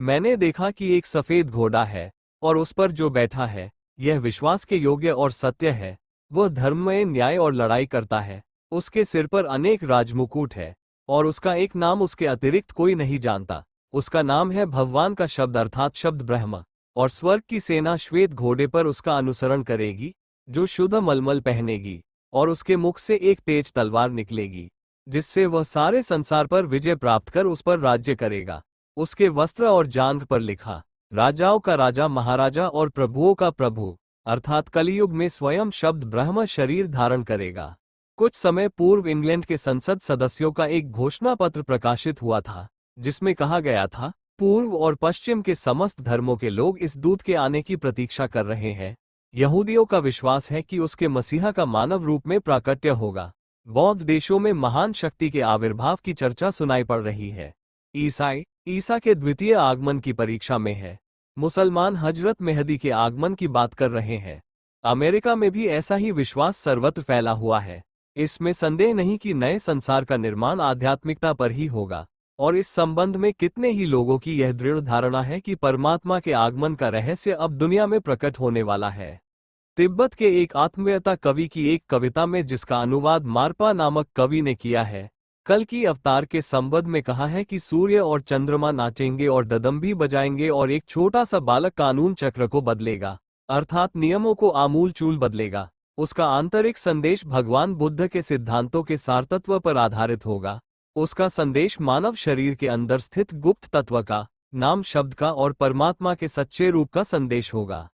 मैंने देखा कि एक सफेद घोड़ा है, और उस पर जो बैठा है, यह विश्वास के योग्य और सत्य है। वह धर्म में न्याय और लड़ाई करता है। उसके सिर पर अनेक राजमुकुट है, और उसका एक नाम उसके अतिरिक्त कोई नहीं जानता। उसका नाम है भगवान का शब्द अर्थात शब्द ब्रह्म। और स्वर्ग की सेना श्वेत घोड़े पर उसका अनुसरण करेगी, जो शुद्ध मलमल पहनेगी, और उसके मुख से एक तेज तलवार निकलेगी, जिससे वह सारे संसार पर विजय प्राप्त कर उस पर राज्य करेगा। उसके वस्त्र और जांघ पर लिखा, राजाओं का राजा, महाराजा और प्रभुओं का प्रभु, अर्थात कलियुग में स्वयं शब्द ब्रह्म शरीर धारण करेगा। कुछ समय पूर्व इंग्लैंड के संसद सदस्यों का एक घोषणा पत्र प्रकाशित हुआ था, जिसमें कहा गया था, पूर्व और पश्चिम के समस्त धर्मों के लोग इस दूत के आने की प्रतीक्षा कर रहे हैं। यहूदियों का विश्वास है कि उसके मसीहा का मानव रूप में प्राकट्य होगा। बौद्ध देशों में महान शक्ति के आविर्भाव की चर्चा सुनाई पड़ रही है। ईसाई ईसा के द्वितीय आगमन की परीक्षा में है। मुसलमान हजरत मेहदी के आगमन की बात कर रहे हैं। अमेरिका में भी ऐसा ही विश्वास सर्वत्र फैला हुआ है। इसमें संदेह नहीं कि नए संसार का निर्माण आध्यात्मिकता पर ही होगा। और इस संबंध में कितने ही लोगों की यह दृढ़ धारणा है कि परमात्मा के आगमन का रहस्य अब दुनिया में प्रकट होने वाला है। तिब्बत के एक आत्मवेता कवि की एक कविता में, जिसका अनुवाद मारपा नामक कवि ने किया है, कल की अवतार के संबंध में कहा है कि सूर्य और चंद्रमा नाचेंगे और ददम्भी बजाएंगे और एक छोटा सा बालक कानून चक्र को बदलेगा, अर्थात नियमों को आमूल चूल बदलेगा। उसका आंतरिक संदेश भगवान बुद्ध के सिद्धांतों के सारतत्व पर आधारित होगा। उसका संदेश मानव शरीर के अंदर स्थित गुप्त तत्व का, नाम शब्द का और परमात्मा के सच्चे रूप का संदेश होगा।